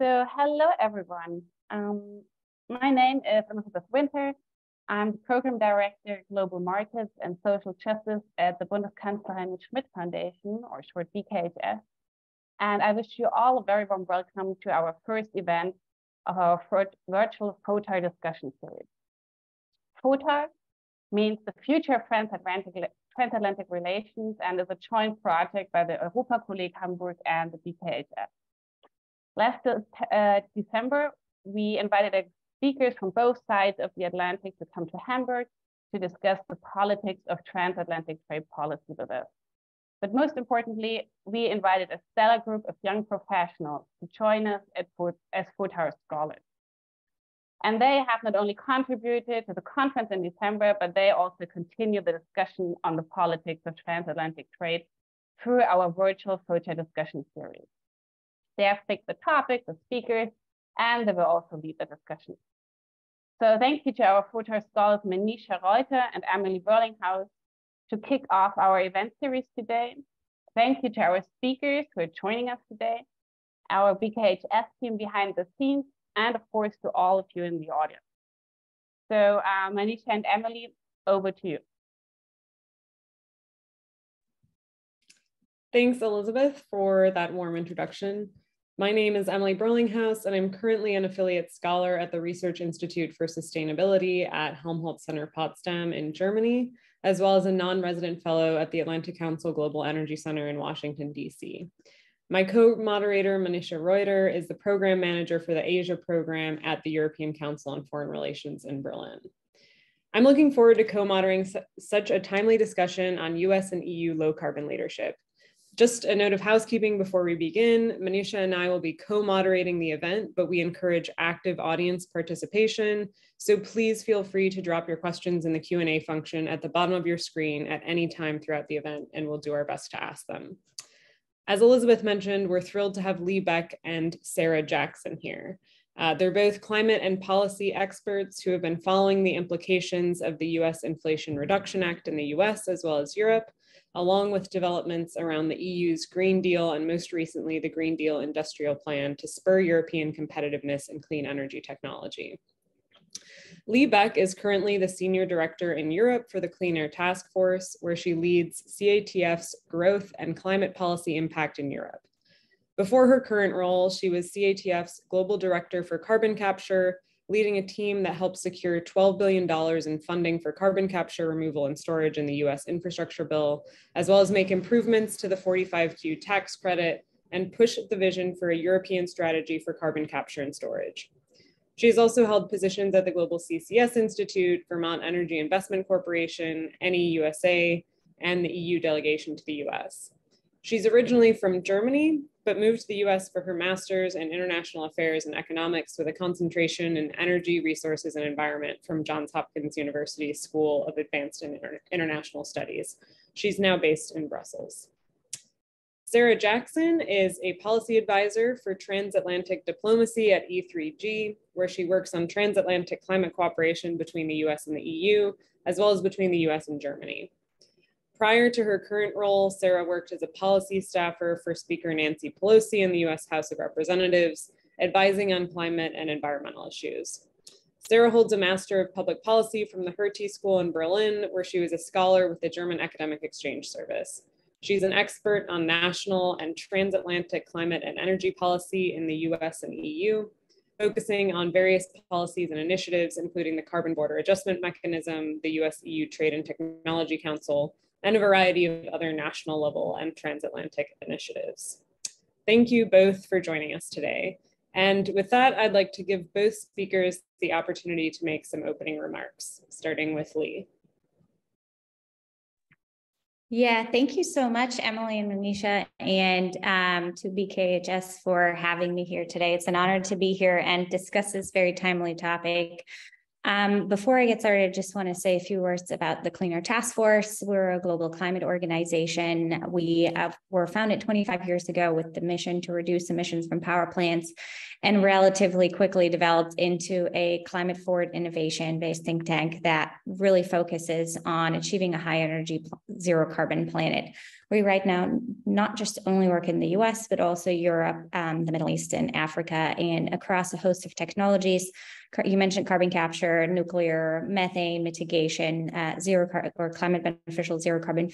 So hello, everyone. My name is Elizabeth Winter. I'm the Program Director, Global Markets and Social Justice at the Bundeskanzler-Helmut-Schmidt Foundation, or short BKHS. And I wish you all a very warm welcome to our first event of our virtual FOTAR discussion series. FOTAR means the Future of Transatlantic Relations and is a joint project by the Europa-Kolleg Hamburg and the BKHS. Last December, we invited speakers from both sides of the Atlantic to come to Hamburg to discuss the politics of transatlantic trade policy with us. But most importantly, we invited a stellar group of young professionals to join us as FOTAR scholars. And they have not only contributed to the conference in December, but they also continue the discussion on the politics of transatlantic trade through our virtual FOTAR discussion series. They have picked the topics, the speakers, and they will also lead the discussion. So thank you to our FOTAR scholars, Manisha, Reuter, and Emily Burlinghaus, to kick off our event series today. Thank you to our speakers who are joining us today, our BKHS team behind the scenes, and of course to all of you in the audience. So Manisha and Emily, over to you. Thanks, Elizabeth, for that warm introduction. My name is Emily Burlinghaus, and I'm currently an affiliate scholar at the Research Institute for Sustainability at Helmholtz Center Potsdam in Germany, as well as a non-resident fellow at the Atlantic Council Global Energy Center in Washington, D.C. My co-moderator, Manisha Reuter, is the program manager for the Asia program at the European Council on Foreign Relations in Berlin. I'm looking forward to co-moderating such a timely discussion on US and EU low carbon leadership. Just a note of housekeeping before we begin, Manisha and I will be co-moderating the event, but we encourage active audience participation. So please feel free to drop your questions in the Q&A function at the bottom of your screen at any time throughout the event, and we'll do our best to ask them. As Elizabeth mentioned, we're thrilled to have Lee Beck and Sarah Jackson here. They're both climate and policy experts who have been following the implications of the US Inflation Reduction Act in the US as well as Europe, along with developments around the EU's Green Deal and most recently the Green Deal Industrial Plan to spur European competitiveness in clean energy technology. Lee Beck is currently the Senior Director in Europe for the Clean Air Task Force, where she leads CATF's growth and climate policy impact in Europe. Before her current role, she was CATF's Global Director for Carbon Capture, leading a team that helped secure $12 billion in funding for carbon capture, removal, and storage in the US infrastructure bill, as well as make improvements to the 45Q tax credit and push the vision for a European strategy for carbon capture and storage. She has also held positions at the Global CCS Institute, Vermont Energy Investment Corporation, NEUSA, and the EU delegation to the US. She's originally from Germany, but moved to the US for her master's in international affairs and economics with a concentration in energy, resources, and environment from Johns Hopkins University School of Advanced and International Studies. She's now based in Brussels. Sarah Jackson is a policy advisor for transatlantic diplomacy at E3G, where she works on transatlantic climate cooperation between the US and the EU, as well as between the US and Germany. Prior to her current role, Sarah worked as a policy staffer for Speaker Nancy Pelosi in the US House of Representatives, advising on climate and environmental issues. Sarah holds a Master of Public Policy from the Hertie School in Berlin, where she was a scholar with the German Academic Exchange Service. She's an expert on national and transatlantic climate and energy policy in the US and EU, focusing on various policies and initiatives, including the Carbon Border Adjustment Mechanism, the US-EU Trade and Technology Council, and a variety of other national level and transatlantic initiatives. Thank you both for joining us today. And with that, I'd like to give both speakers the opportunity to make some opening remarks, starting with Lee. Yeah, thank you so much, Emily and Manisha, and to BKHS for having me here today. It's an honor to be here and discuss this very timely topic. Before I get started, I just want to say a few words about the Clean Air Task Force. We're a global climate organization. We were founded 25 years ago with the mission to reduce emissions from power plants, and relatively quickly developed into a climate forward innovation-based think tank that really focuses on achieving a high energy, zero carbon planet. We right now not just only work in the US, but also Europe, the Middle East, and Africa, and across a host of technologies. You mentioned carbon capture, nuclear, methane mitigation, climate beneficial zero carbon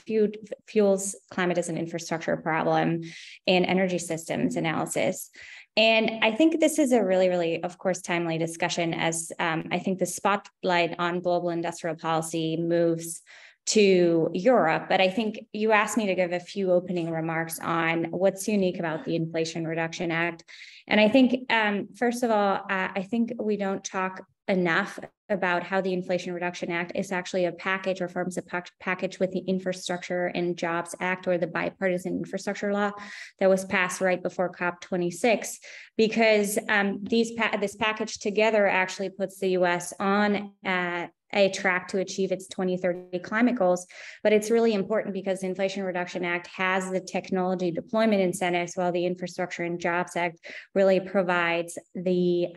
fuels, climate as an infrastructure problem, and energy systems analysis. And I think this is a really, really, of course, timely discussion as I think the spotlight on global industrial policy moves to Europe. But I think you asked me to give a few opening remarks on what's unique about the Inflation Reduction Act. And I think, first of all, I think we don't talk enough about how the Inflation Reduction Act is actually a package or forms a package with the Infrastructure and Jobs Act, or the bipartisan infrastructure law that was passed right before COP26, because this package together actually puts the US on a track to achieve its 2030 climate goals. But it's really important because the Inflation Reduction Act has the technology deployment incentives, while the Infrastructure and Jobs Act really provides the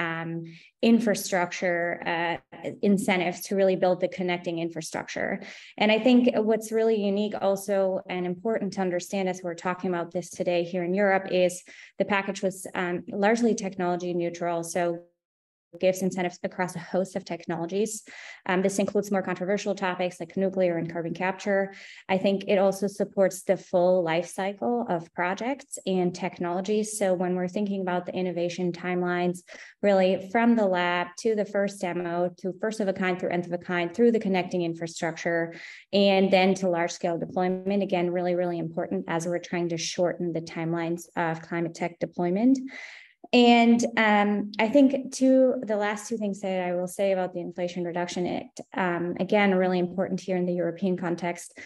infrastructure incentives to really build the connecting infrastructure. And I think what's really unique also and important to understand as we're talking about this today here in Europe is the package was largely technology neutral. So gives incentives across a host of technologies. This includes more controversial topics like nuclear and carbon capture. I think it also supports the full life cycle of projects and technologies. So when we're thinking about the innovation timelines, really from the lab to the first demo, to first of a kind through nth of a kind, through the connecting infrastructure, and then to large scale deployment, again, really, really important as we're trying to shorten the timelines of climate tech deployment. And I think the last two things that I will say about the Inflation Reduction Act, again, really important here in the European context,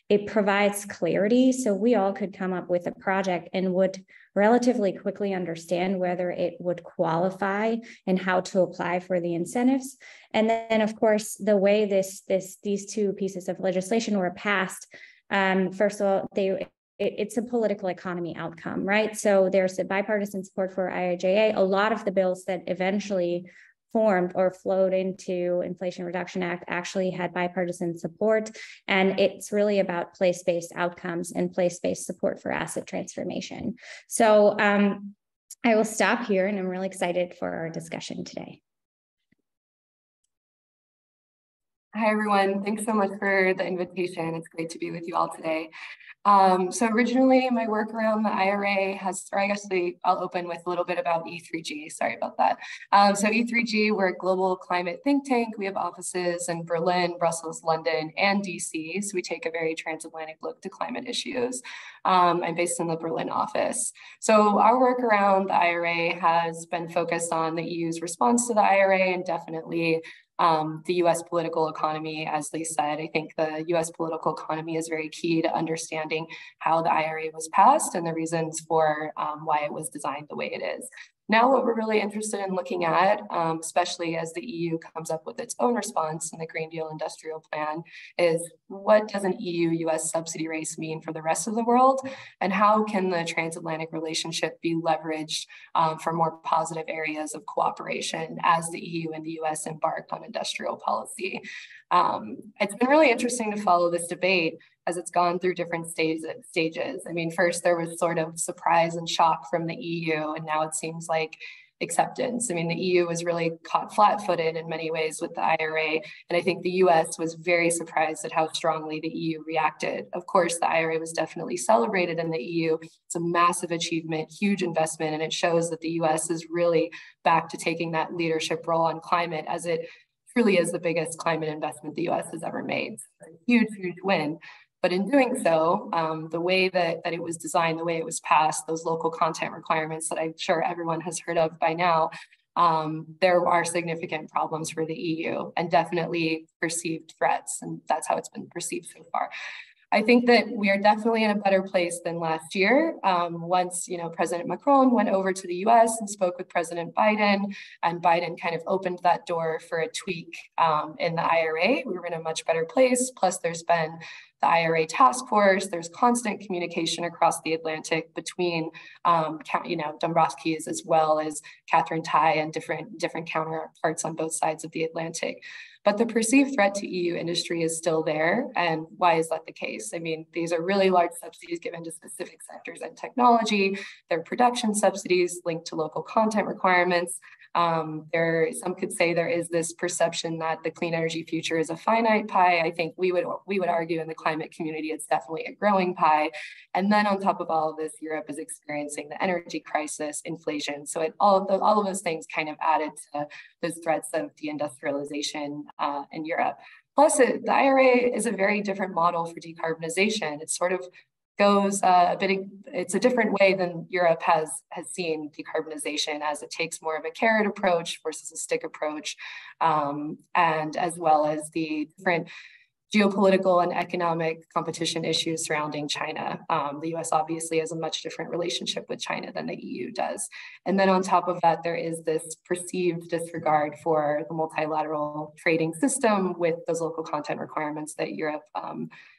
it provides clarity. So we all could come up with a project and would relatively quickly understand whether it would qualify and how to apply for the incentives. And then, of course, the way these two pieces of legislation were passed, first of all, it's a political economy outcome, right? So there's a bipartisan support for IIJA. A lot of the bills that eventually formed or flowed into Inflation Reduction Act actually had bipartisan support. And it's really about place-based outcomes and place-based support for asset transformation. So I will stop here, and I'm really excited for our discussion today. Hi, everyone. Thanks so much for the invitation. It's great to be with you all today. So originally my work around the IRA I'll open with a little bit about E3G. Sorry about that. So E3G, we're a global climate think tank. We have offices in Berlin, Brussels, London, and DC. So we take a very transatlantic look to climate issues. I'm based in the Berlin office. So our work around the IRA has been focused on the EU's response to the IRA and definitely the US political economy. As Lee said, I think the US political economy is very key to understanding how the IRA was passed and the reasons for why it was designed the way it is. Now, what we're really interested in looking at, especially as the EU comes up with its own response in the Green Deal Industrial Plan, is what does an EU-US subsidy race mean for the rest of the world? And how can the transatlantic relationship be leveraged for more positive areas of cooperation as the EU and the US embark on industrial policy? It's been really interesting to follow this debate as it's gone through different stages. I mean, first there was sort of surprise and shock from the EU, and now it seems like acceptance. I mean, the EU was really caught flat-footed in many ways with the IRA, and I think the US was very surprised at how strongly the EU reacted. Of course, the IRA was definitely celebrated in the EU. It's a massive achievement, huge investment, and it shows that the US is really back to taking that leadership role on climate, as it truly is the biggest climate investment the US has ever made. So a huge, huge win. But in doing so, the way that it was designed, the way it was passed, those local content requirements that I'm sure everyone has heard of by now, there are significant problems for the EU and definitely perceived threats. And that's how it's been perceived so far. I think that we are definitely in a better place than last year. Once, President Macron went over to the US and spoke with President Biden, and Biden kind of opened that door for a tweak in the IRA, we were in a much better place. Plus, there's been the IRA task force. There's constant communication across the Atlantic between, Dombrovskis as well as Catherine Tai and different counterparts on both sides of the Atlantic. But the perceived threat to EU industry is still there. And why is that the case? I mean, these are really large subsidies given to specific sectors and technology. They're production subsidies linked to local content requirements. Some could say there is this perception that the clean energy future is a finite pie. I think we would argue in the climate community it's definitely a growing pie. And then on top of all of this, Europe is experiencing the energy crisis, inflation. So all of those things kind of added to those threats of deindustrialization in Europe. Plus, the IRA is a very different model for decarbonization. It sort of goes it's a different way than Europe has seen decarbonization, as it takes more of a carrot approach versus a stick approach, and as well as the different geopolitical and economic competition issues surrounding China. The US obviously has a much different relationship with China than the EU does. And then on top of that, there is this perceived disregard for the multilateral trading system with those local content requirements that Europe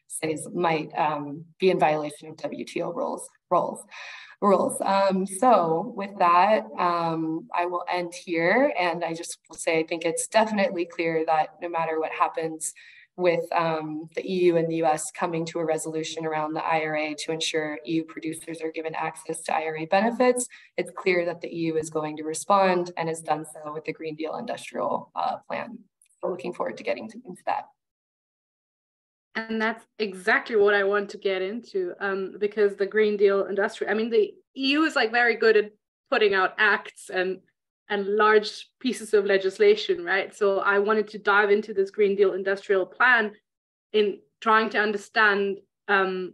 says might be in violation of WTO rules. So with that, I will end here. And I just will say, I think it's definitely clear that no matter what happens with the EU and the US coming to a resolution around the IRA to ensure EU producers are given access to IRA benefits, it's clear that the EU is going to respond and has done so with the Green Deal Industrial Plan. So looking forward to getting into that. And that's exactly what I want to get into, because the Green Deal Industrial, I mean, the EU is like very good at putting out acts and large pieces of legislation, right? So I wanted to dive into this Green Deal Industrial Plan in trying to understand how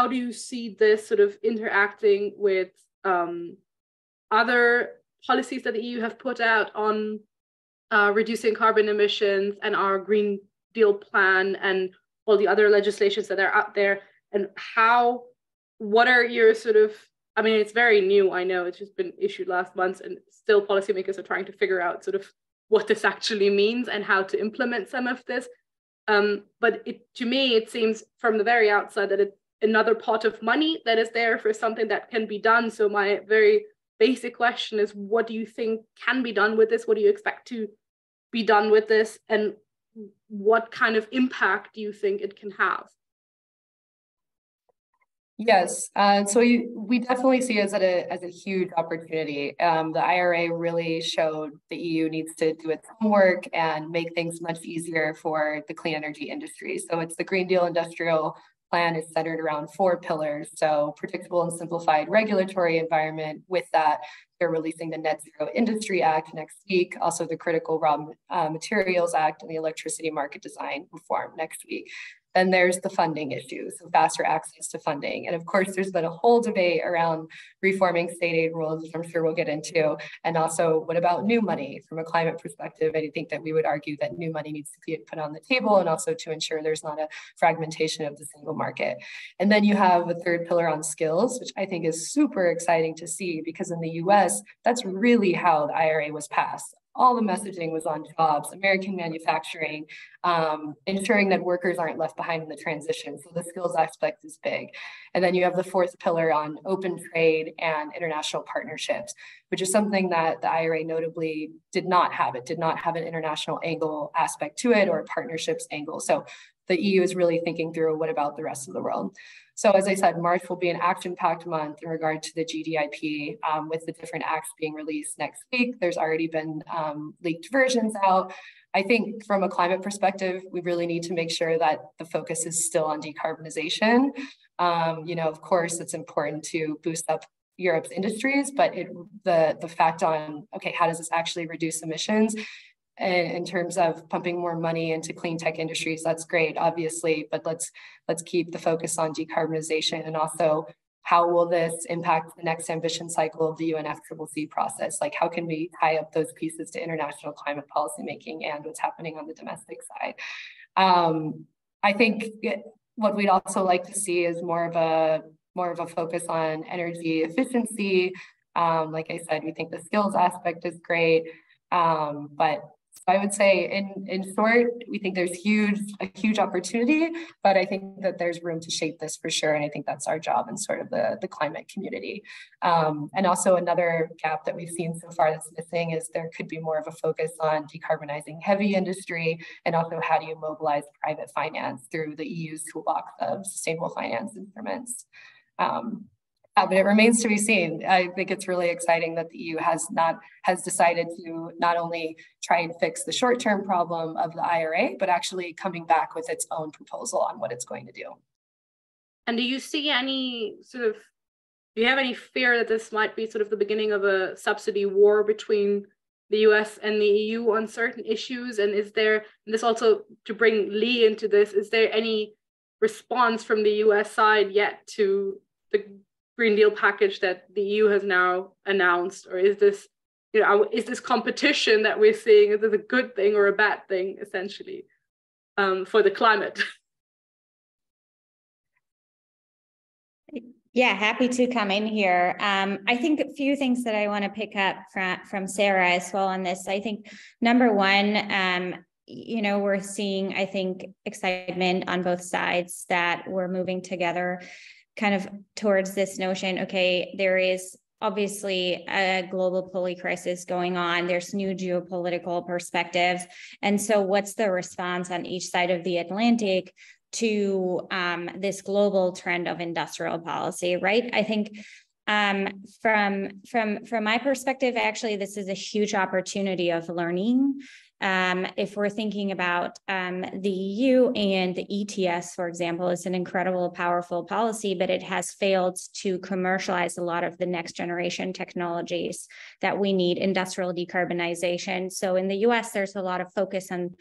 do you see this sort of interacting with other policies that the EU have put out on reducing carbon emissions and our Green Deal Plan and all the other legislations that are out there, and what are your sort of, I mean, it's very new, I know, it's just been issued last month, and still policymakers are trying to figure out sort of what this actually means and how to implement some of this. But to me, it seems from the very outside that it's another pot of money that is there for something that can be done. So my very basic question is, what do you think can be done with this? What do you expect to be done with this? And what kind of impact do you think it can have? Yes, so we definitely see it as a huge opportunity. The IRA really showed the EU needs to do its homework and make things much easier for the clean energy industry. So it's the Green Deal Industrial Plan is centered around 4 pillars. So predictable and simplified regulatory environment. With that, they're releasing the Net Zero Industry Act next week, also the Critical Raw Materials Act and the Electricity Market Design Reform next week. Then there's the funding issue, so faster access to funding. And of course, there's been a whole debate around reforming state aid rules, which I'm sure we'll get into. And also, what about new money? From a climate perspective, I think that we would argue that new money needs to be put on the table, and also to ensure there's not a fragmentation of the single market. And then you have a third pillar on skills, which I think is super exciting to see, because in the US, that's really how the IRA was passed. All the messaging was on jobs, American manufacturing, ensuring that workers aren't left behind in the transition. So the skills aspect is big. And then you have the 4th pillar on open trade and international partnerships, which is something that the IRA notably did not have. It did not have an international angle aspect to it or a partnerships angle. So the EU is really thinking through, what about the rest of the world? So as I said, March will be an action-packed month in regard to the GDIP, with the different acts being released next week. There's already been leaked versions out. I think from a climate perspective, we really need to make sure that the focus is still on decarbonization. Of course, it's important to boost up Europe's industries, but the fact on, okay, how does this actually reduce emissions? And in terms of pumping more money into clean tech industries, that's great, obviously, but let's keep the focus on decarbonization. And also, how will this impact the next ambition cycle of the UNFCCC process? Like, how can we tie up those pieces to international climate policymaking and what's happening on the domestic side? I think what we'd also like to see is more of a focus on energy efficiency. Like I said, we think the skills aspect is great, but I would say in short, we think there's a huge opportunity, but I think that there's room to shape this for sure. And I think that's our job in sort of the climate community. And also another gap that we've seen so far that's missing is there could be more of a focus on decarbonizing heavy industry, and also how do you mobilize private finance through the EU's toolbox of sustainable finance instruments. But it remains to be seen. I think it's really exciting that the EU has decided to not only try and fix the short-term problem of the IRA, but actually coming back with its own proposal on what it's going to do. And do you see any do you have any fear that this might be sort of the beginning of a subsidy war between the US and the EU on certain issues? And is there, and this also to bring Lee into this, is there any response from the US side yet to the Green Deal package that the EU has now announced? Or is this, is this competition that we're seeing, is this a good thing or a bad thing, essentially, for the climate? Yeah, happy to come in here. I think a few things that I want to pick up from Sarah as well on this. I think number one, we're seeing, I think, excitement on both sides that we're moving together kind of towards this notion, okay, there is obviously a global pulley crisis going on. There's new geopolitical perspectives. And so what's the response on each side of the Atlantic to this global trend of industrial policy, right? I think from my perspective, actually, this is a huge opportunity of learning. If we're thinking about the EU and the ETS, for example, is an incredible, powerful policy, but it has failed to commercialize a lot of the next generation technologies that we need, industrial decarbonization. So in the US, there's a lot of focus on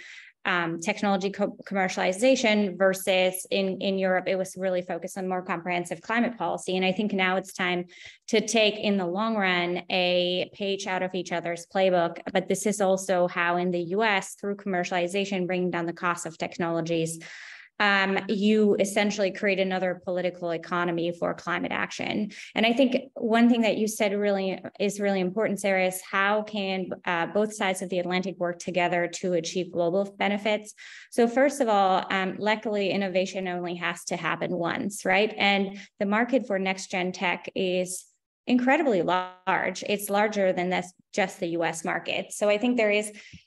technology commercialization versus in Europe, it was really focused on more comprehensive climate policy. And I think now it's time to take, in the long run, a page out of each other's playbook. But this is also how in the US, through commercialization, bringing down the cost of technologies, you essentially create another political economy for climate action. And I think one thing that you said is really important, Sarah, is how can both sides of the Atlantic work together to achieve global benefits? So first of all, luckily, innovation only has to happen once, right? And the market for next-gen tech is incredibly large. It's larger than just the US market. So I think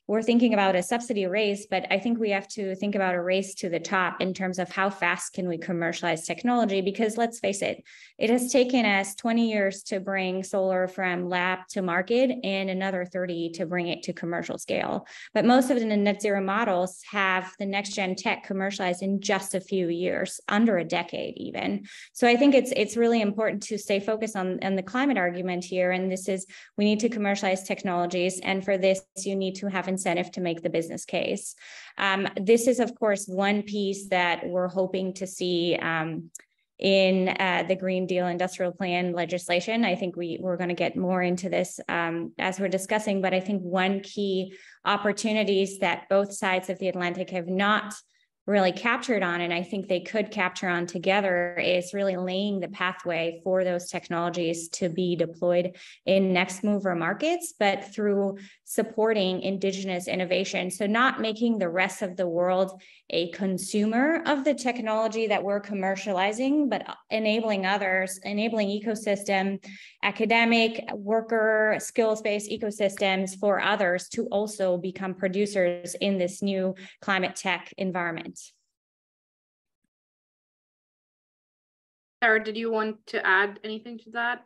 we're thinking about a subsidy race, but I think we have to think about a race to the top in terms of how fast can we commercialize technology, because let's face it, it has taken us 20 years to bring solar from lab to market and another 30 to bring it to commercial scale. But most of the net zero models have the next gen tech commercialized in just a few years, under a decade even. So I think it's really important to stay focused on the climate argument here. And we need to commercialize technologies. And for this, you need to have incentive to make the business case. This is, of course, one piece that we're hoping to see in the Green Deal Industrial Plan legislation. I think we're going to get more into this as we're discussing, but I think one key opportunities that both sides of the Atlantic have not really captured on, and I think they could capture on together, is really laying the pathway for those technologies to be deployed in next mover markets, but through supporting indigenous innovation. So not making the rest of the world a consumer of the technology that we're commercializing, but enabling others, enabling ecosystem, academic, worker, skills-based ecosystems for others to also become producers in this new climate tech environment. Sarah, did you want to add anything to that?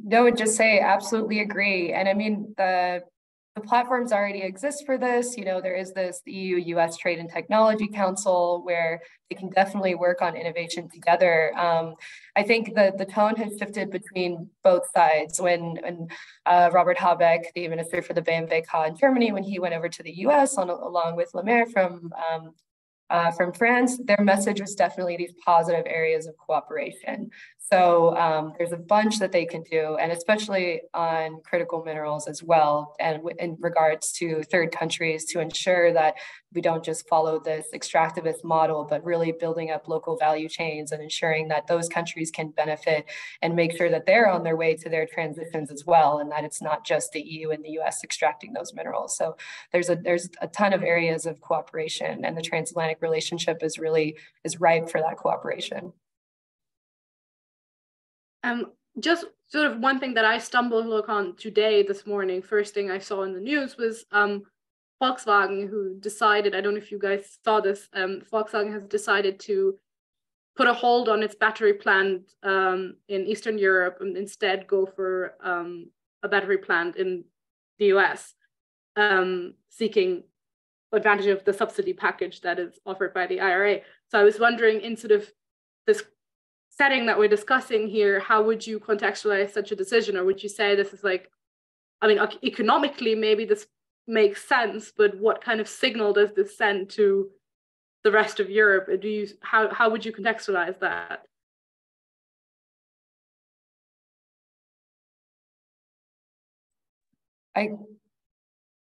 No, I would just say absolutely agree. And I mean, the platforms already exist for this. There is the EU-US Trade and Technology Council where they can definitely work on innovation together. I think the tone has shifted between both sides. When Robert Habeck, the minister for the BMWK in Germany, when he went over to the US along with Lemaire from From France, their message was definitely these positive areas of cooperation. So there's a bunch that they can do, and especially on critical minerals as well, and in regards to third countries, to ensure that we don't just follow this extractivist model, but really building up local value chains and ensuring that those countries can benefit and make sure that they're on their way to their transitions as well, and that it's not just the EU and the US extracting those minerals. So there's a ton of areas of cooperation, and the transatlantic relationship is ripe for that cooperation. Just sort of one thing that I stumbled upon today, this morning, first thing I saw in the news was Volkswagen, who decided, I don't know if you guys saw this, Volkswagen has decided to put a hold on its battery plant in Eastern Europe and instead go for a battery plant in the US, seeking advantage of the subsidy package that is offered by the IRA. So I was wondering, in sort of this setting that we're discussing here, how would you contextualize such a decision? Or would you say this is like, I mean, economically, maybe this makes sense, but what kind of signal does this send to the rest of Europe? How would you contextualize that? Do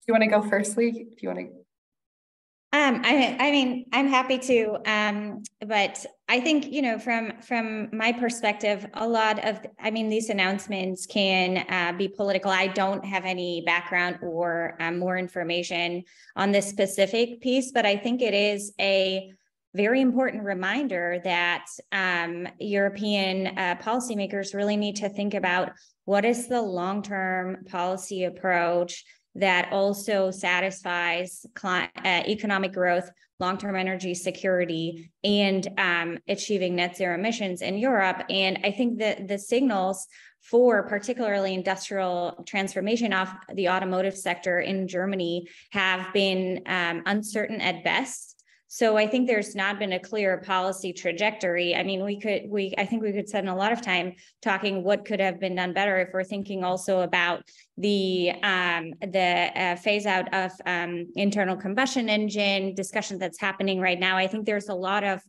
you want to go first, Lee? If you want to. I mean, I'm happy to, but I think, you know, from my perspective, a lot of, I mean, these announcements can be political. I don't have any background or more information on this specific piece, but I think it is a very important reminder that European policymakers really need to think about what is the long-term policy approach that also satisfies economic growth, long-term energy security, and achieving net zero emissions in Europe. And I think that the signals for particularly industrial transformation of the automotive sector in Germany have been uncertain at best. So I think there's not been a clear policy trajectory. I mean, I think we could spend a lot of time talking what could have been done better if we're thinking also about the phase out of internal combustion engine discussion that's happening right now. I think there's a lot of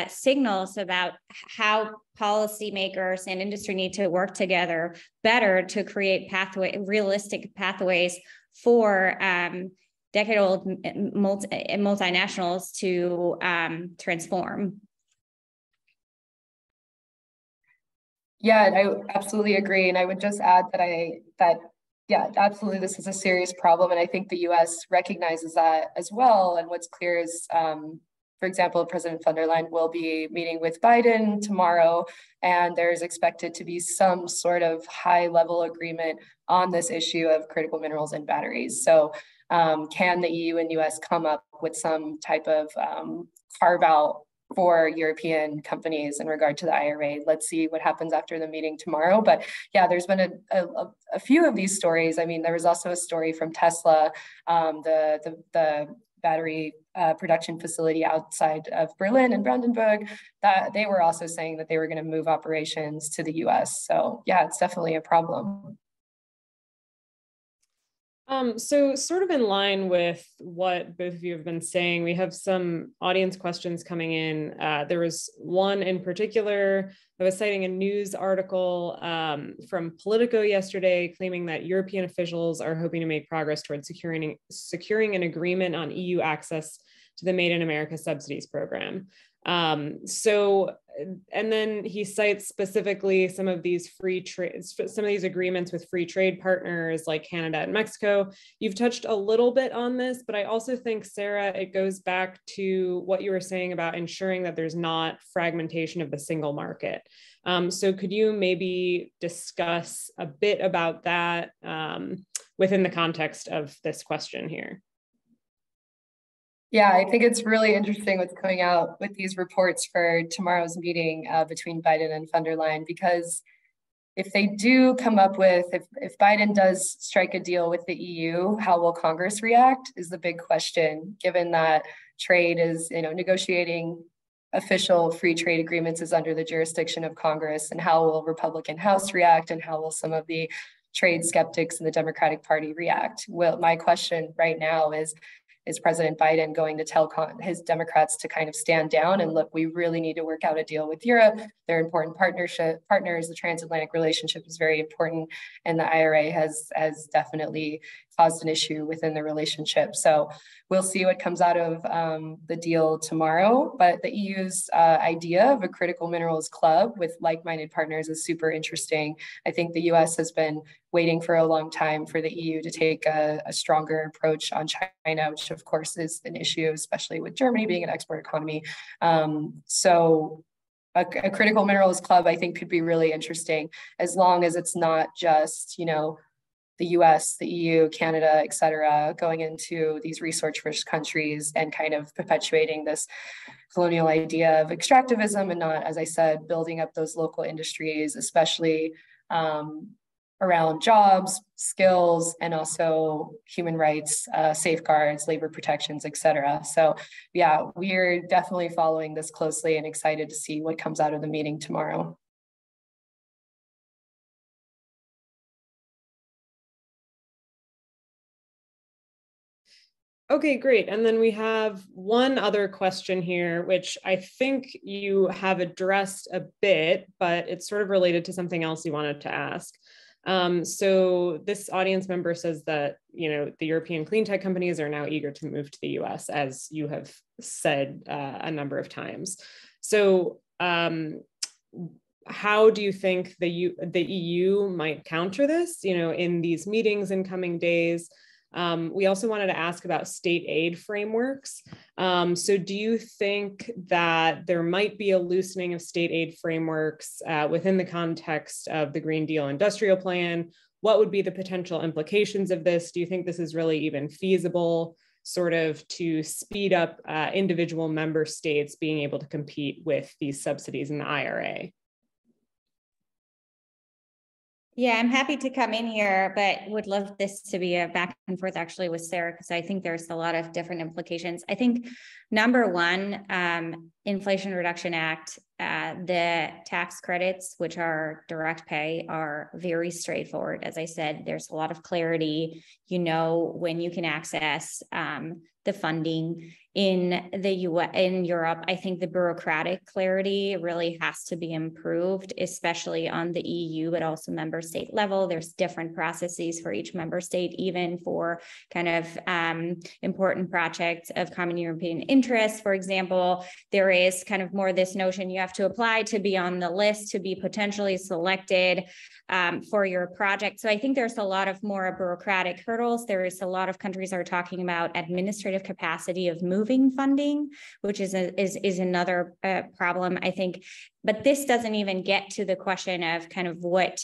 signals about how policymakers and industry need to work together better to create realistic pathways for decade-old multinationals to transform. Yeah, I absolutely agree. And I would just add that yeah, absolutely, this is a serious problem. And I think the US recognizes that as well. And what's clear is, for example, President von der Leyen will be meeting with Biden tomorrow, and there's expected to be some sort of high-level agreement on this issue of critical minerals and batteries. So can the EU and US come up with some type of carve out for European companies in regard to the IRA? Let's see what happens after the meeting tomorrow. But yeah, there's been a few of these stories. I mean, there was also a story from Tesla, the battery production facility outside of Berlin and Brandenburg, that they were also saying that they were going to move operations to the US. So yeah, it's definitely a problem. So sort of in line with what both of you have been saying, we have some audience questions coming in. There was one in particular that was citing a news article from Politico yesterday, claiming that European officials are hoping to make progress towards securing an agreement on EU access to the Made in America subsidies program. And then he cites specifically some of these agreements with free trade partners like Canada and Mexico. You've touched a little bit on this, but I also think, Sarah, it goes back to what you were saying about ensuring that there's not fragmentation of the single market. So could you maybe discuss a bit about that within the context of this question here? Yeah, I think it's really interesting what's coming out with these reports for tomorrow's meeting between Biden and von der Leyen, because if they do come up with, if Biden does strike a deal with the EU, how will Congress react is the big question, given that trade is, negotiating official free trade agreements is under the jurisdiction of Congress, and how will Republican House react, and how will some of the trade skeptics in the Democratic Party react? Well, my question right now is, is President Biden going to tell his Democrats to kind of stand down and look, we really need to work out a deal with Europe. They're important partners. The transatlantic relationship is very important, and the IRA has definitely caused an issue within the relationship. So we'll see what comes out of the deal tomorrow. But the EU's idea of a critical minerals club with like-minded partners is super interesting. I think the US has been waiting for a long time for the EU to take a stronger approach on China, which of course is an issue, especially with Germany being an export economy. So a critical minerals club, I think, could be really interesting, as long as it's not just, the US, the EU, Canada, et cetera, going into these resource-rich countries and kind of perpetuating this colonial idea of extractivism and not, as I said, building up those local industries, especially around jobs, skills, and also human rights, safeguards, labor protections, et cetera. So yeah, we're definitely following this closely and excited to see what comes out of the meeting tomorrow. Okay, great. And then we have one other question here, which I think you have addressed a bit, but it's sort of related to something else you wanted to ask. So this audience member says that, the European clean tech companies are now eager to move to the US, as you have said a number of times. So how do you think the EU might counter this, in these meetings in coming days? We also wanted to ask about state aid frameworks. So do you think that there might be a loosening of state aid frameworks within the context of the Green Deal Industrial Plan? What would be the potential implications of this? Do you think this is really even feasible, sort of to speed up individual member states being able to compete with these subsidies in the IRA? Yeah, I'm happy to come in here, but would love this to be a back and forth actually with Sarah, because I think there's a lot of different implications. I think number one, Inflation Reduction Act, the tax credits, which are direct pay, are very straightforward. As I said, there's a lot of clarity, when you can access the funding. In Europe, I think the bureaucratic clarity really has to be improved, especially on the EU, but also member state level. There's different processes for each member state, even for kind of important projects of common European interest. For example, there is kind of more this notion you have to apply to be on the list, to be potentially selected for your project. So I think there's a lot of more bureaucratic hurdles. There is a lot of countries are talking about administrative capacity of moving funding, which is another problem, I think. But this doesn't even get to the question of kind of what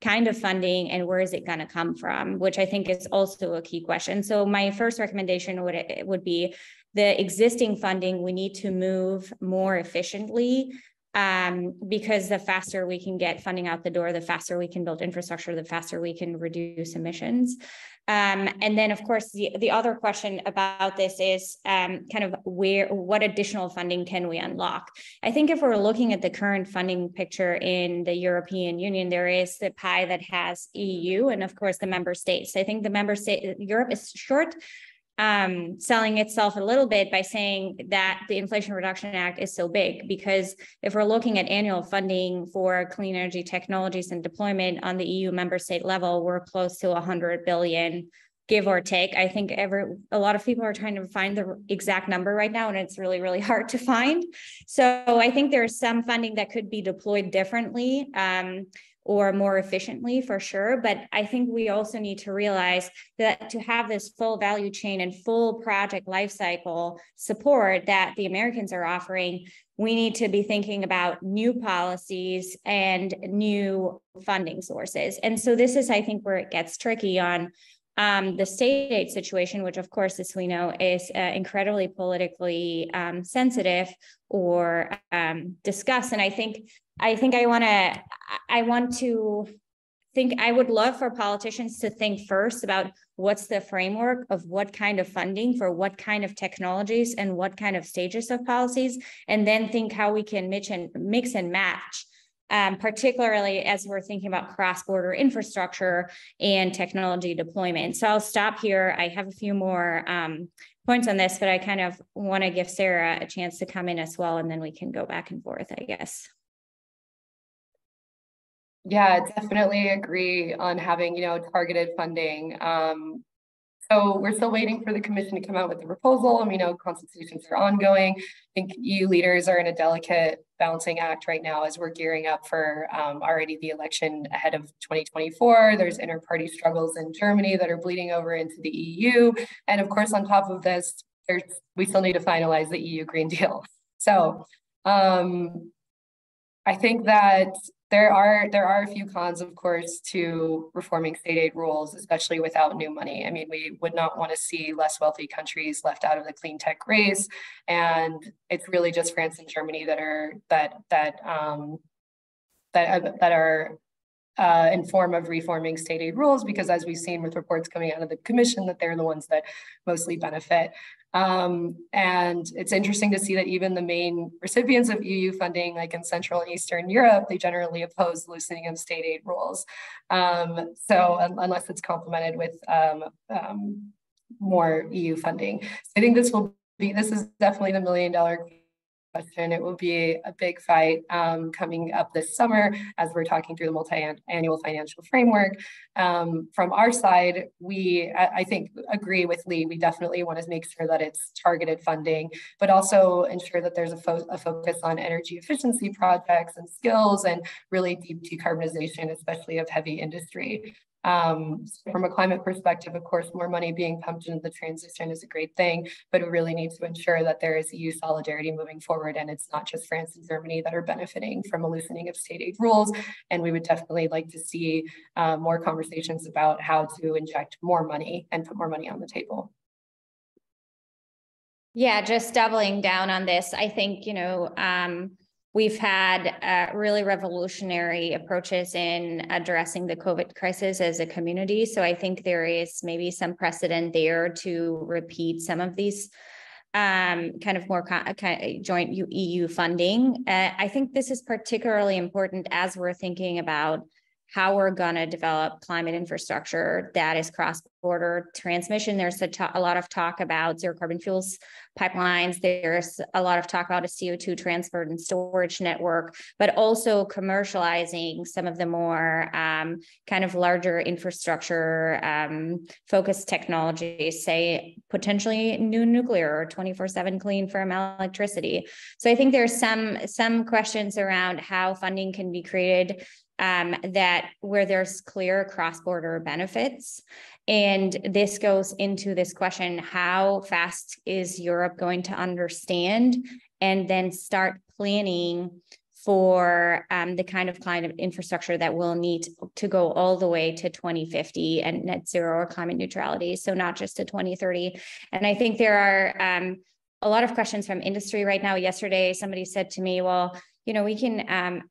kind of funding and where is it going to come from, which I think is also a key question. So my first recommendation would be the existing funding we need to move more efficiently, because the faster we can get funding out the door, the faster we can build infrastructure, the faster we can reduce emissions. And then, of course, the other question about this is kind of what additional funding can we unlock? I think if we're looking at the current funding picture in the European Union, there is the pie that has EU and, of course, the member states. I think the member state, Europe is short selling itself a little bit by saying that the Inflation Reduction Act is so big, because if we're looking at annual funding for clean energy technologies and deployment on the EU member state level, we're close to 100 billion, give or take. I think a lot of people are trying to find the exact number right now, and it's really, really hard to find. So I think there's some funding that could be deployed differently, or more efficiently, for sure. But I think we also need to realize that to have this full value chain and full project lifecycle support that the Americans are offering, we need to be thinking about new policies and new funding sources. And so this is, I think, where it gets tricky on the state aid situation, which, of course, as we know, is incredibly politically sensitive or discussed. And I would love for politicians to think first about what's the framework of what kind of funding for what kind of technologies and what kind of stages of policies, and then think how we can mix and match. Particularly as we're thinking about cross-border infrastructure and technology deployment. So I'll stop here. I have a few more points on this, but I kind of want to give Sarah a chance to come in as well, and then we can go back and forth, I guess. Yeah, definitely agree on having, targeted funding. So we're still waiting for the commission to come out with the proposal. And we know consultations are ongoing. I think EU leaders are in a delicate balancing act right now as we're gearing up for already the election ahead of 2024. There's inter-party struggles in Germany that are bleeding over into the EU. And of course, on top of this, we still need to finalize the EU Green Deal. So I think that there are a few cons, of course, to reforming state aid rules, especially without new money. I mean, we would not want to see less wealthy countries left out of the clean tech race, and it's really just France and Germany that are in form of reforming state aid rules, because as we've seen with reports coming out of the commission, that they're the ones that mostly benefit. And it's interesting to see that even the main recipients of EU funding, like in Central and Eastern Europe, they generally oppose loosening of state aid rules. So unless it's complemented with more EU funding. So I think this is definitely the $1 million question. It will be a big fight coming up this summer as we're talking through the multi-annual financial framework. From our side, I think, agree with Lee. We definitely want to make sure that it's targeted funding, but also ensure that there's a focus on energy efficiency projects and skills and really deep decarbonization, especially of heavy industry. From a climate perspective, of course, more money being pumped into the transition is a great thing, but we really need to ensure that there is EU solidarity moving forward, and it's not just France and Germany that are benefiting from a loosening of state aid rules. And we would definitely like to see more conversations about how to inject more money and put more money on the table. Yeah, just doubling down on this, I think, we've had really revolutionary approaches in addressing the COVID crisis as a community. So I think there is maybe some precedent there to repeat some of these kind of more joint EU funding. I think this is particularly important as we're thinking about how we're going to develop climate infrastructure that is cross-border transmission. There's a lot of talk about zero carbon fuels pipelines. There's a lot of talk about a CO2 transport and storage network, but also commercializing some of the more kind of larger infrastructure focused technologies, say potentially new nuclear or 24/7 clean firm electricity. So I think there's some questions around how funding can be created that where there's clear cross-border benefits. And this goes into this question, how fast is Europe going to understand and then start planning for the kind of climate infrastructure that we'll need to go all the way to 2050 and net zero or climate neutrality, so not just to 2030. And I think there are a lot of questions from industry right now. Yesterday, somebody said to me, well, we can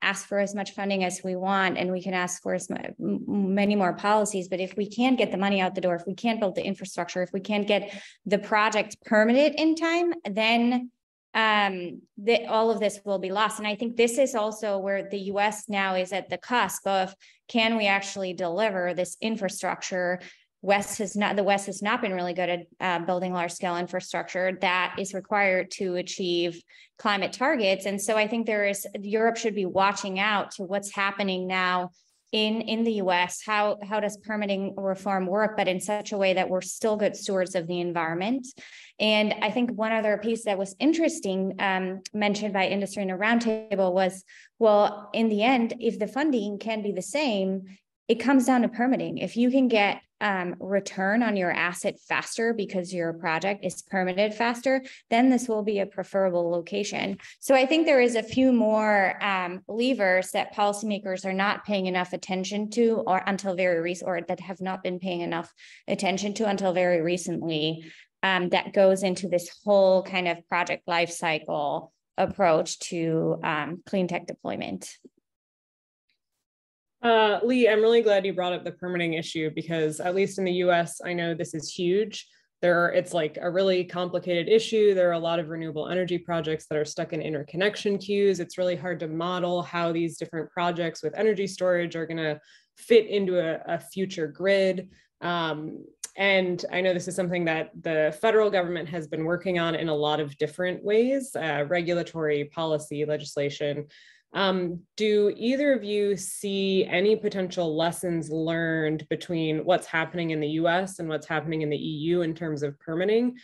ask for as much funding as we want, and we can ask for many more policies. But if we can't get the money out the door, if we can't build the infrastructure, if we can't get the project permitted in time, then all of this will be lost. And I think this is also where the US now is at the cusp of, can we actually deliver this infrastructure? The West has not been really good at building large-scale infrastructure that is required to achieve climate targets. And so I think Europe should be watching out to what's happening now in the US. How does permitting reform work, but in such a way that we're still good stewards of the environment? And I think one other piece that was interesting, mentioned by industry in a roundtable, was, well, in the end, if the funding can be the same, it comes down to permitting. If you can get return on your asset faster because your project is permitted faster, then this will be a preferable location. So I think there is a few more levers that policymakers are not paying enough attention to, or that have not been paying enough attention to until very recently, that goes into this whole kind of project lifecycle approach to clean tech deployment. Lee, I'm really glad you brought up the permitting issue, because at least in the US, I know this is huge. It's like a really complicated issue. There are a lot of renewable energy projects that are stuck in interconnection queues. It's really hard to model how these different projects with energy storage are going to fit into a future grid. And I know this is something that the federal government has been working on in a lot of different ways, regulatory, policy, legislation. Do either of you see any potential lessons learned between what's happening in the US and what's happening in the EU in terms of permitting?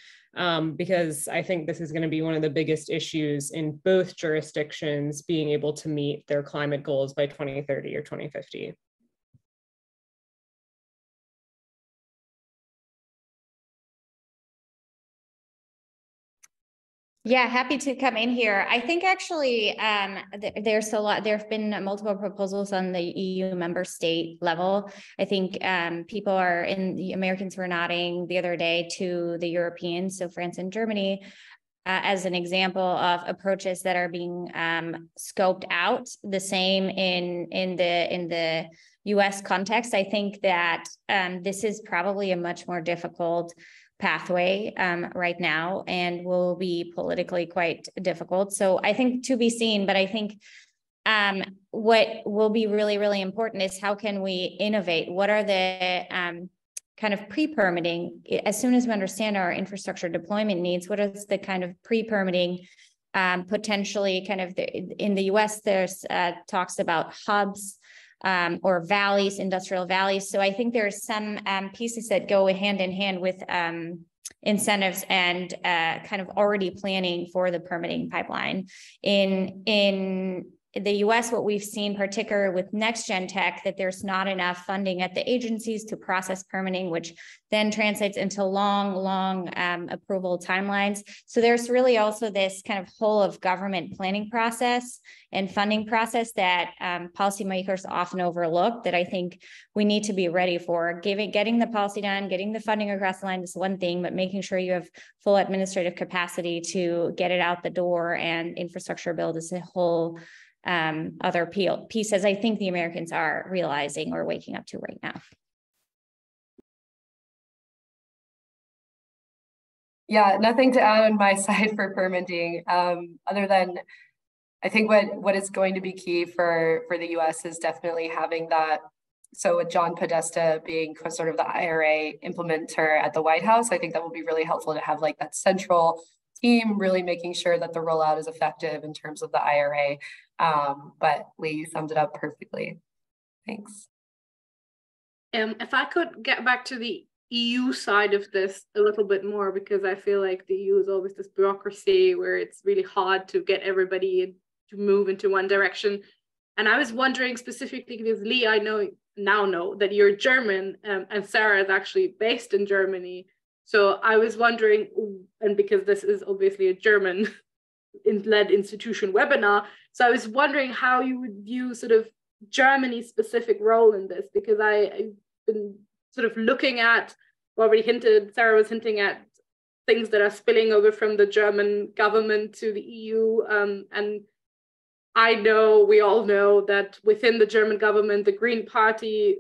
Because I think this is going to be one of the biggest issues in both jurisdictions being able to meet their climate goals by 2030 or 2050. Yeah, happy to come in here. I think actually there's a lot, there have been multiple proposals on the EU member state level. I think the Americans were nodding the other day to the Europeans, so France and Germany, as an example of approaches that are being scoped out. The same in the US context. I think that this is probably a much more difficult pathway right now and will be politically quite difficult. So I think to be seen, but I think what will be really, really important is how can we innovate? What are the kind of pre-permitting, as soon as we understand our infrastructure deployment needs, what is the kind of pre-permitting potentially kind of in the US, there's talks about hubs, or valleys, industrial valleys. So I think there's some pieces that go hand in hand with incentives and kind of already planning for the permitting pipeline. In the US, what we've seen, particularly with next gen tech, that there's not enough funding at the agencies to process permitting, which then translates into long approval timelines. So there's really also this kind of whole of government planning process and funding process that policymakers often overlook, that I think we need to be ready for. Getting the policy done, getting the funding across the line is one thing, but making sure you have full administrative capacity to get it out the door and infrastructure build is a whole other pieces I think the Americans are realizing or waking up to right now. Yeah, nothing to add on my side for permitting, other than I think what is going to be key for the US is definitely having that. So with John Podesta being sort of the IRA implementer at the White House, I think that will be really helpful to have like that central team really making sure that the rollout is effective in terms of the IRA. But Lee, you summed it up perfectly. Thanks. If I could get back to the EU side of this a little bit more, because I feel like the EU is always this bureaucracy where it's really hard to get everybody to move into one direction. And I was wondering specifically, because Lee, I now know that you're German, and Sarah is actually based in Germany. So I was wondering, and because this is obviously a German-led institution webinar, so I was wondering how you would view sort of Germany's specific role in this, because I've been sort of looking at, Sarah was hinting at things that are spilling over from the German government to the EU. And we all know that within the German government, the Green Party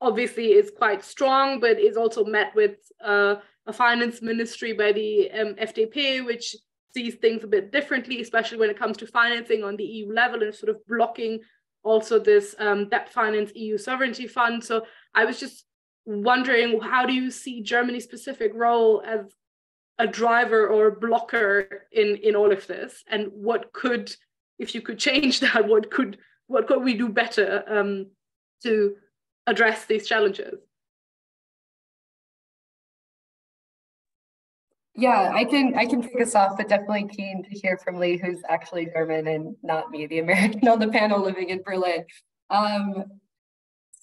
obviously is quite strong, but is also met with a finance ministry by the FDP, which sees things a bit differently, especially when it comes to financing on the EU level, and sort of blocking also this debt finance EU sovereignty fund. So I was just wondering, how do you see Germany's specific role as a driver or blocker in all of this? And what could, if you could change that, what could we do better to address these challenges? Yeah, I can kick us off, but definitely keen to hear from Lee, who's actually German and not me, the American on the panel living in Berlin. I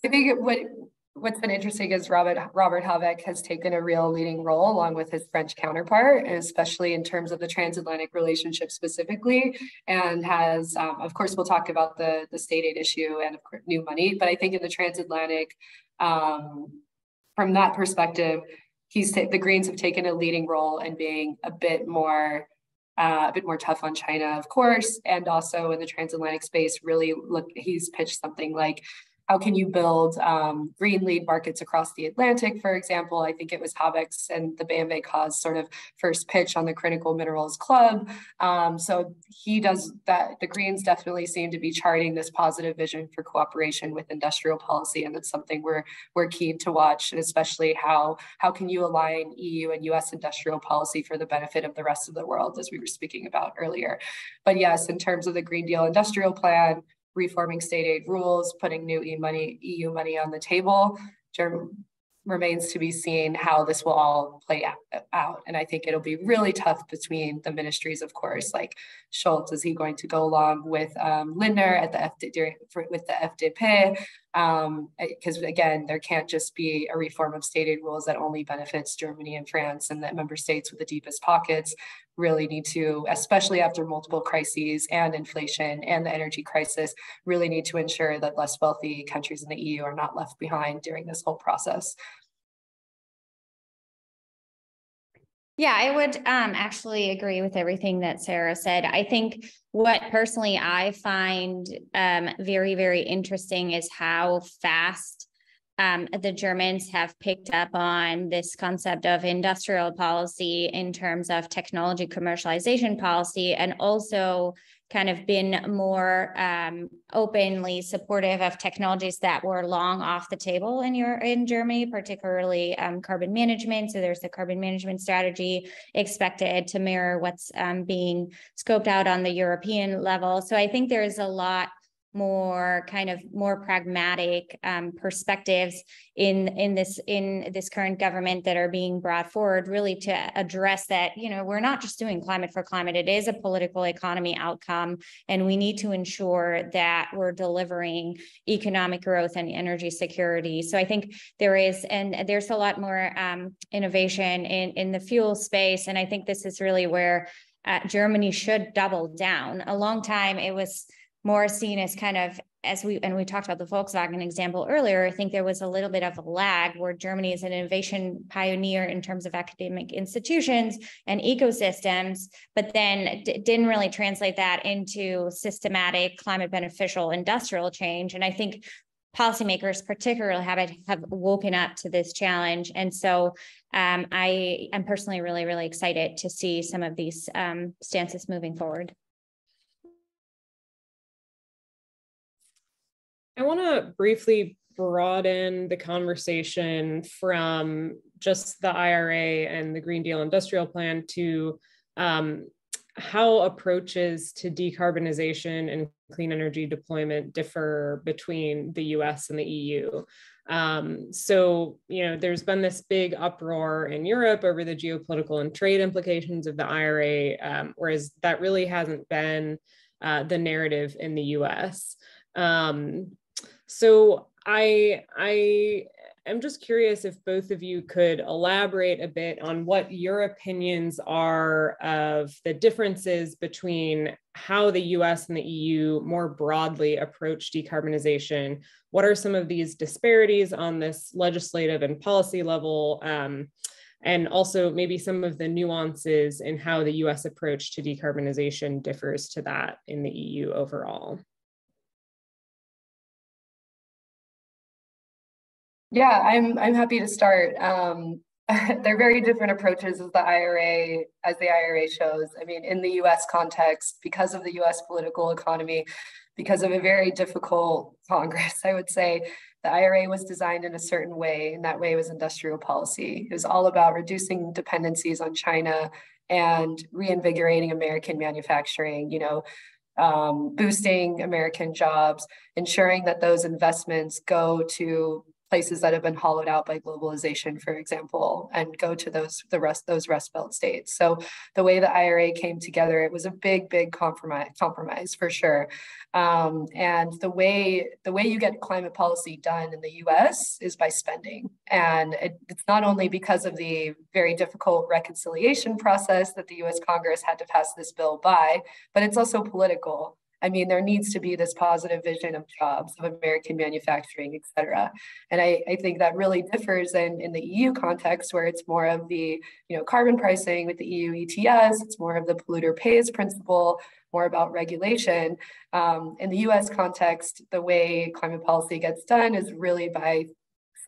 think what's been interesting is Robert Habeck has taken a real leading role along with his French counterpart, and especially in terms of the transatlantic relationship specifically, and has, of course, we'll talk about the state aid issue and of course new money, but I think in the transatlantic, from that perspective, the Greens have taken a leading role in being a bit more tough on China, of course, and also in the transatlantic space, really he's pitched something like how can you build green lead markets across the Atlantic, for example? I think it was Habeck's and the BMW's sort of first pitch on the Critical Minerals Club. So he does that. The Greens definitely seem to be charting this positive vision for cooperation with industrial policy, and that's something we're keen to watch, and especially how can you align EU and US industrial policy for the benefit of the rest of the world, as we were speaking about earlier. But yes, in terms of the Green Deal industrial plan, reforming state aid rules, putting new EU money on the table, remains to be seen how this will all play out. And I think it'll be really tough between the ministries, of course, like Scholz, is he going to go along with Lindner at the with the FDP? Because again, there can't just be a reform of state aid rules that only benefits Germany and France, and that member states with the deepest pockets really need to, especially after multiple crises and inflation and the energy crisis, really need to ensure that less wealthy countries in the EU are not left behind during this whole process. Yeah, I would actually agree with everything that Sarah said. I think what personally I find very, very interesting is how fast the Germans have picked up on this concept of industrial policy in terms of technology commercialization policy, and also kind of been more openly supportive of technologies that were long off the table in Germany, particularly carbon management. So there's the carbon management strategy expected to mirror what's being scoped out on the European level. So I think there's a lot more pragmatic perspectives in this current government that are being brought forward, really to address that, we're not just doing climate for climate. It is a political economy outcome, and we need to ensure that we're delivering economic growth and energy security. So I think there's a lot more innovation in the fuel space, and I think this is really where Germany should double down. A long time it was more seen as kind of, we talked about the Volkswagen example earlier, I think there was a little bit of a lag where Germany is an innovation pioneer in terms of academic institutions and ecosystems, but then didn't really translate that into systematic climate beneficial industrial change. And I think policymakers particularly have woken up to this challenge. And so I am personally really, really excited to see some of these stances moving forward. I want to briefly broaden the conversation from just the IRA and the Green Deal Industrial Plan to how approaches to decarbonization and clean energy deployment differ between the US and the EU. So, there's been this big uproar in Europe over the geopolitical and trade implications of the IRA, whereas that really hasn't been the narrative in the US. So I am just curious if both of you could elaborate a bit on what your opinions are of the differences between how the US and the EU more broadly approach decarbonization. What are some of these disparities on this legislative and policy level? And also maybe some of the nuances in how the US approach to decarbonization differs to that in the EU overall. Yeah, I'm happy to start. They're very different approaches as the IRA shows. I mean, in the US context, because of the US political economy, because of a very difficult Congress, I would say the IRA was designed in a certain way, and that way was industrial policy. It was all about reducing dependencies on China and reinvigorating American manufacturing, boosting American jobs, ensuring that those investments go to places that have been hollowed out by globalization, for example, and go to those Rust Belt states. So the way the IRA came together, it was a big compromise for sure. And the way you get climate policy done in the US is by spending. And it's not only because of the very difficult reconciliation process that the US Congress had to pass this bill by, but it's also political. I mean, there needs to be this positive vision of jobs, of American manufacturing, et cetera. And I think that really differs in the EU context, where it's more of the carbon pricing with the EU ETS, it's more of the polluter pays principle, more about regulation. In the US context, the way climate policy gets done is really by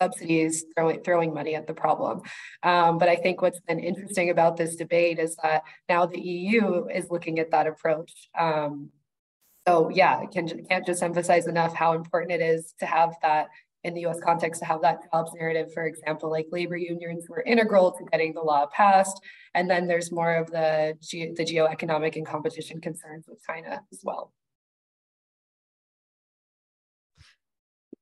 subsidies, throwing money at the problem. But I think what's been interesting about this debate is that now the EU is looking at that approach. So yeah, can't just emphasize enough how important it is to have that in the US context, to have that jobs narrative. For example, like labor unions were integral to getting the law passed. And then there's more of the geoeconomic and competition concerns with China as well.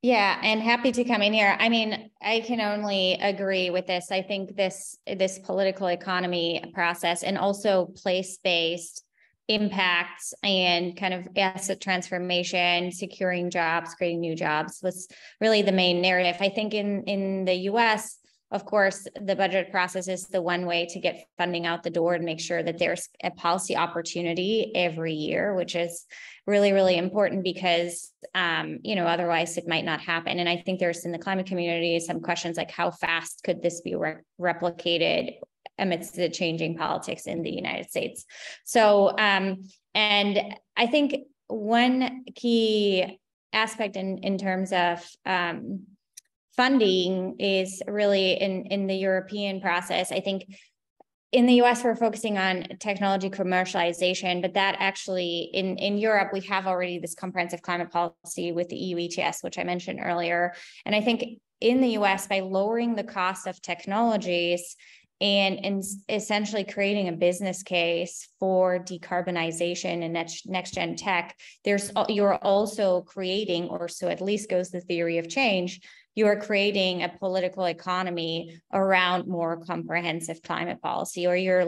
Yeah, and happy to come in here. I mean, I can only agree with this. I think this political economy process and also place-based impacts and kind of asset transformation, securing jobs, creating new jobs was really the main narrative. I think in the US, of course, the budget process is the one way to get funding out the door and make sure that there's a policy opportunity every year, which is really, really important because, otherwise it might not happen. And I think there's in the climate community some questions like how fast could this be replicated amidst the changing politics in the United States. So, and I think one key aspect in terms of funding is really in the European process. I think in the US, we're focusing on technology commercialization, but that actually in Europe, we have already this comprehensive climate policy with the EU ETS, which I mentioned earlier. And I think in the US, by lowering the cost of technologies and essentially creating a business case for decarbonization and next gen tech, you're also creating, or so at least goes the theory of change, you are creating a political economy around more comprehensive climate policy, or you're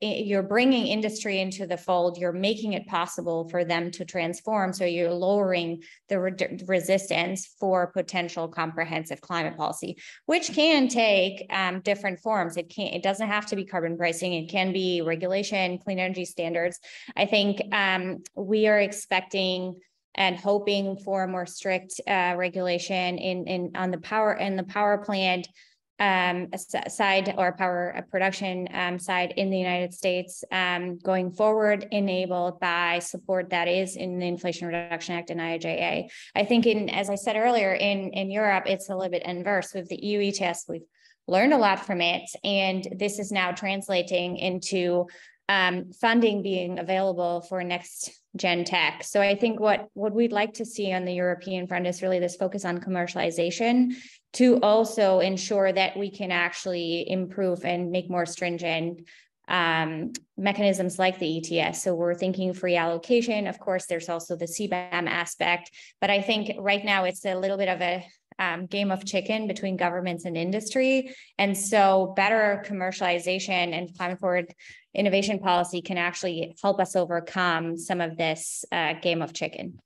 you're bringing industry into the fold, you're making it possible for them to transform. So you're lowering the resistance for potential comprehensive climate policy, which can take different forms. It doesn't have to be carbon pricing. It can be regulation, clean energy standards. I think we are expecting and hoping for a more strict regulation on the power plant side, or power production side in the United States going forward, enabled by support that is in the Inflation Reduction Act and IIJA. I think as I said earlier, in Europe, it's a little bit inverse. With the EU ETS, we've learned a lot from it, and this is now translating into funding being available for next gen tech. So I think what we'd like to see on the European front is really this focus on commercialization to also ensure that we can actually improve and make more stringent mechanisms like the ETS. So we're thinking free allocation. Of course, there's also the CBAM aspect, but I think right now it's a little bit of a game of chicken between governments and industry. And so better commercialization and climate forward innovation policy can actually help us overcome some of this game of chicken.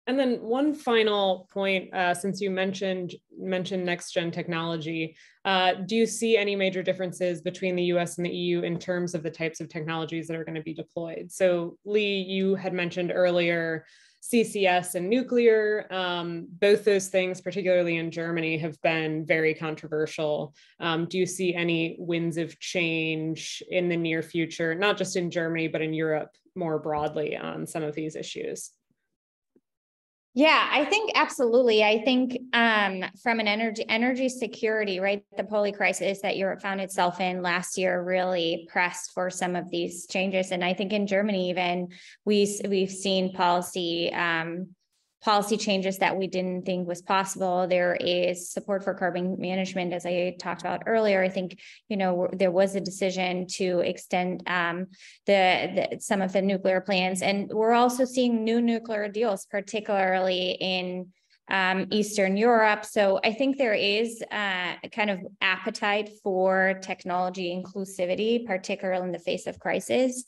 And then one final point, since you mentioned next gen technology, do you see any major differences between the US and the EU in terms of the types of technologies that are going to be deployed? So Lee, you had mentioned earlier CCS and nuclear. Both those things, particularly in Germany, have been very controversial. Do you see any winds of change in the near future, not just in Germany, but in Europe more broadly on some of these issues? Yeah, I think absolutely. I think from an energy security, right, the poly crisis that Europe found itself in last year really pressed for some of these changes. And I think in Germany, even we've seen policy changes that we didn't think was possible. There is support for carbon management, as I talked about earlier. I think, there was a decision to extend some of the nuclear plants. And we're also seeing new nuclear deals, particularly in Eastern Europe. So I think there is a kind of appetite for technology inclusivity, particularly in the face of crisis.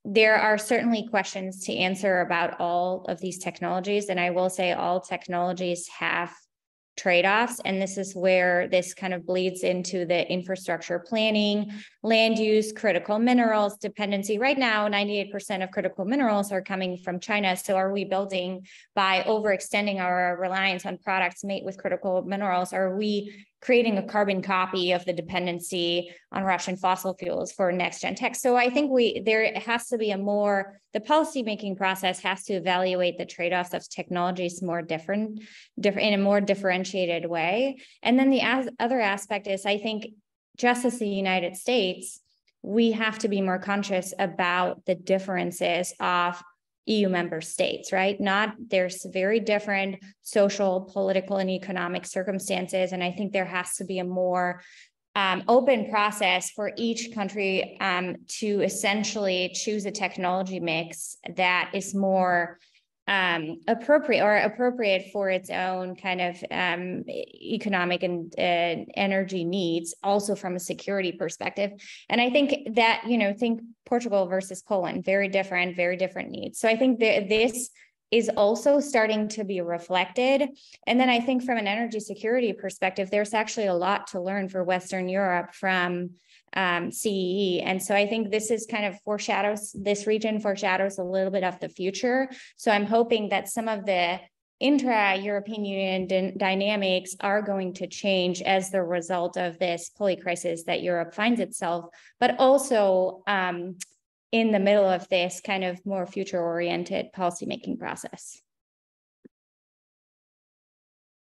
There are certainly questions to answer about all of these technologies. And I will say all technologies have trade-offs. And this is where this kind of bleeds into the infrastructure planning, land use, critical minerals, dependency. Right now, 98% of critical minerals are coming from China. So are we building by overextending our reliance on products made with critical minerals? Are we creating a carbon copy of the dependency on Russian fossil fuels for next gen tech? So I think there has to be the policymaking process has to evaluate the trade-offs of technologies more different in a more differentiated way. And then the other aspect is, I think, just as the United States, we have to be more conscious about the differences of EU member states, right? There's very different social, political, and economic circumstances. And I think there has to be a more open process for each country to essentially choose a technology mix that is more appropriate for its own kind of economic and energy needs, also from a security perspective. And I think that, think Portugal versus Poland, very different needs. So I think this is also starting to be reflected. And then I think from an energy security perspective, there's actually a lot to learn for Western Europe from CEE. And so I think this is kind of this region foreshadows a little bit of the future. So I'm hoping that some of the intra-European Union dynamics are going to change as the result of this pulley crisis that Europe finds itself, but also in the middle of this kind of more future-oriented policymaking process.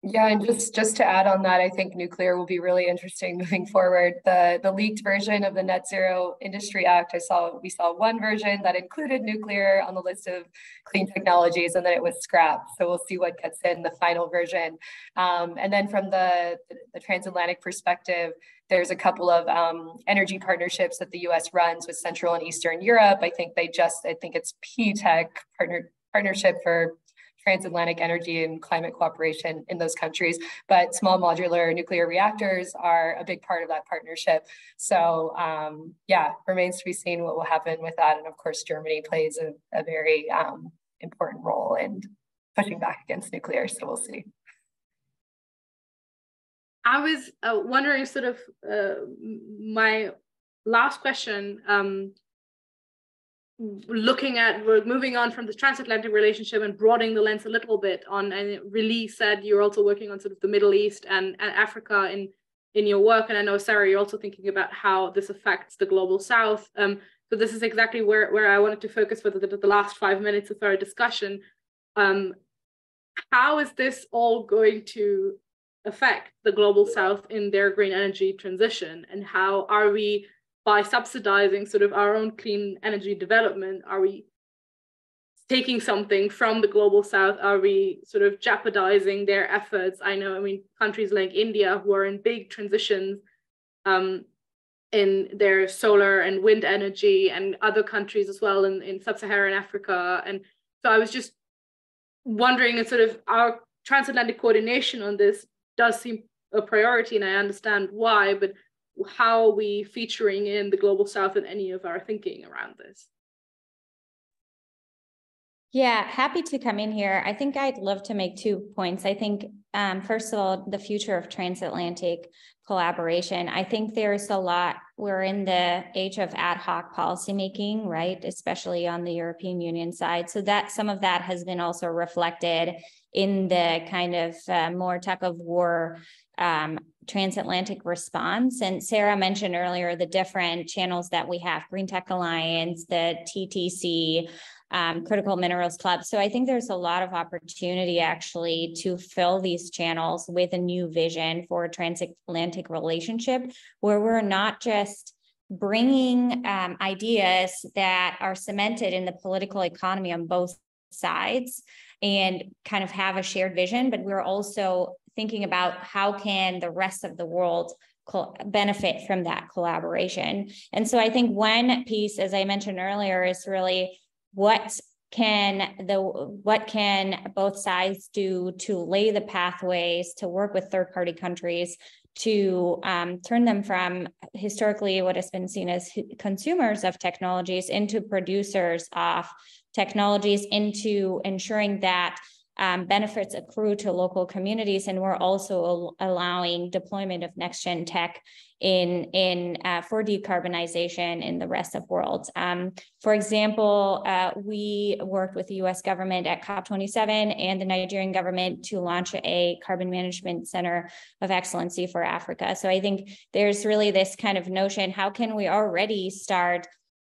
Yeah, and just to add on that, I think nuclear will be really interesting moving forward. The leaked version of the Net Zero Industry Act, we saw one version that included nuclear on the list of clean technologies, and then it was scrapped. So we'll see what gets in the final version. And then from the transatlantic perspective, there's a couple of energy partnerships that the U.S. runs with Central and Eastern Europe. I think it's PTEC partnership for transatlantic energy and climate cooperation in those countries, but small modular nuclear reactors are a big part of that partnership. So remains to be seen what will happen with that. And of course, Germany plays a very important role in pushing back against nuclear, so we'll see. I was wondering sort of my last question, we're moving on from the transatlantic relationship and broadening the lens a little bit on, and Lee said you're also working on sort of the Middle East and Africa in your work. And I know, Sarah, you're also thinking about how this affects the global South. So this is exactly where I wanted to focus for the last 5 minutes of our discussion. How is this all going to affect the global South in their green energy transition? And how are we, by subsidizing sort of our own clean energy development, are we taking something from the global South? Are we sort of jeopardizing their efforts? Countries like India, who are in big transitions in their solar and wind energy, and other countries as well in sub-Saharan Africa. And so I was just wondering, sort of our transatlantic coordination on this does seem a priority, and I understand why, but how are we featuring in the global South in any of our thinking around this? Yeah, happy to come in here. I think I'd love to make 2 points. I think, first of all, the future of transatlantic collaboration. I think there's a lot, we're in the age of ad hoc policymaking, right? Especially on the European Union side. So that some of that has been also reflected in the kind of more tug of war transatlantic response. And Sarah mentioned earlier the different channels that we have, Green Tech Alliance, the TTC, Critical Minerals Club. So I think there's a lot of opportunity actually to fill these channels with a new vision for a transatlantic relationship, where we're not just bringing ideas that are cemented in the political economy on both sides and kind of have a shared vision, but we're also thinking about how can the rest of the world benefit from that collaboration. And so I think one piece, as I mentioned earlier, is really what can both sides do to lay the pathways to work with third-party countries to turn them from historically what has been seen as consumers of technologies into producers of technologies, into ensuring that benefits accrue to local communities, and we're also allowing deployment of next-gen tech for decarbonization in the rest of the world. For example, we worked with the US government at COP27 and the Nigerian government to launch a carbon management center of excellency for Africa. So I think there's really this kind of notion, how can we already start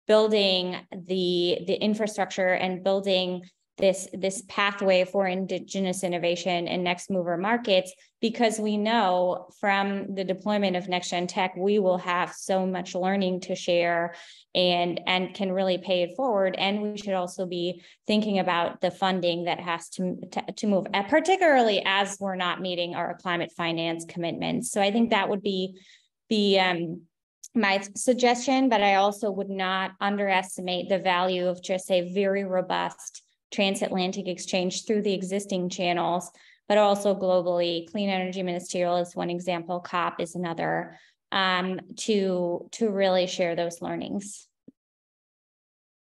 building the infrastructure and building this pathway for indigenous innovation and next mover markets, because we know from the deployment of next gen tech, we will have so much learning to share and can really pay it forward. And we should also be thinking about the funding that has to move, particularly as we're not meeting our climate finance commitments. So I think that would be my suggestion, but I also would not underestimate the value of just a very robust transatlantic exchange through the existing channels, but also globally. Clean Energy Ministerial is one example, COP is another, to really share those learnings.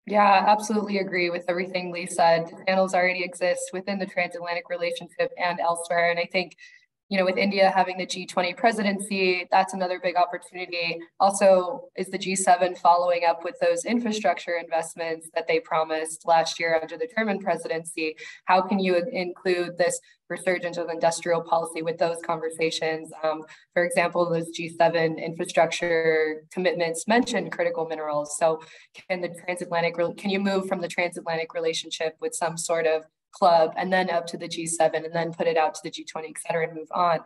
Yeah, absolutely agree with everything Lee said. The channels already exist within the transatlantic relationship and elsewhere. And I think, you know, with India having the G20 presidency, that's another big opportunity. Also, is the G7 following up with those infrastructure investments that they promised last year under the German presidency? How can you include this resurgence of industrial policy with those conversations? For example, those G7 infrastructure commitments mention critical minerals. So can you move from the transatlantic relationship with some sort of club and then up to the G7 and then put it out to the G20, et cetera, and move on?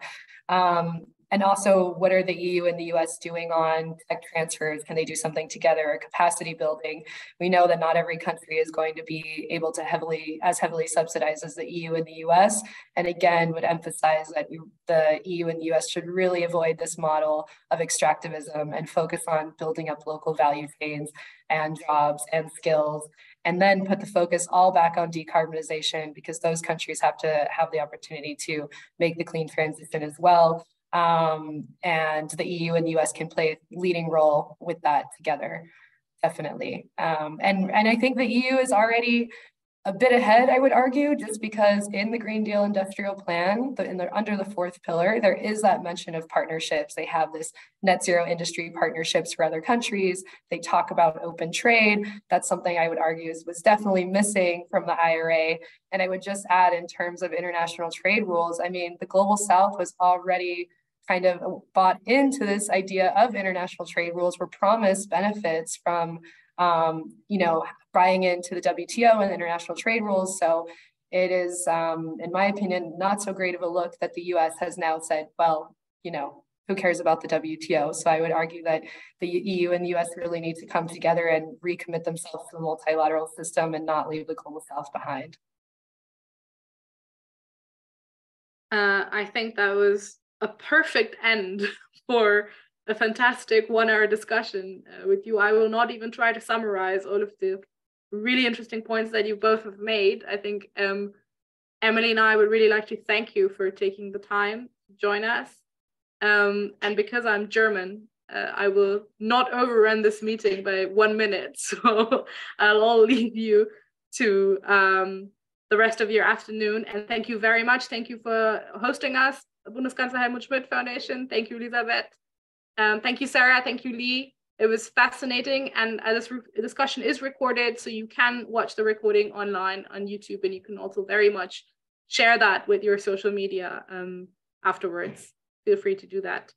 And also, what are the EU and the US doing on tech transfers? Can they do something together, or capacity building? We know that not every country is going to be able to heavily subsidize as the EU and the US. And again, would emphasize that the EU and the US should really avoid this model of extractivism and focus on building up local value chains and jobs and skills, and then put the focus all back on decarbonization, because those countries have to have the opportunity to make the clean transition as well. And the EU and the US can play a leading role with that together, definitely. And I think the EU is already a bit ahead, I would argue, just because in the Green Deal Industrial Plan, under the fourth pillar, there is that mention of partnerships. They have this net zero industry partnerships for other countries. They talk about open trade. That's something I would argue was definitely missing from the IRA. And I would just add, in terms of international trade rules, I mean, the Global South was already kind of bought into this idea of international trade rules, were promised benefits from buying into the WTO and international trade rules. So it is, in my opinion, not so great of a look that the US has now said, well, who cares about the WTO? So I would argue that the EU and the US really need to come together and recommit themselves to the multilateral system and not leave the Global South behind. I think that was a perfect end for a fantastic 1-hour discussion with you. I will not even try to summarize all of the really interesting points that you both have made. I think Emily and I would really like to thank you for taking the time to join us. And because I'm German, I will not overrun this meeting by 1 minute. So I'll leave you to the rest of your afternoon. And thank you very much. Thank you for hosting us, the Bundeskanzler-Helmut-Schmidt Foundation. Thank you, Elisabeth. Thank you, Sarah. Thank you, Lee. It was fascinating. And this discussion is recorded, so you can watch the recording online on YouTube, and you can also very much share that with your social media afterwards. Feel free to do that.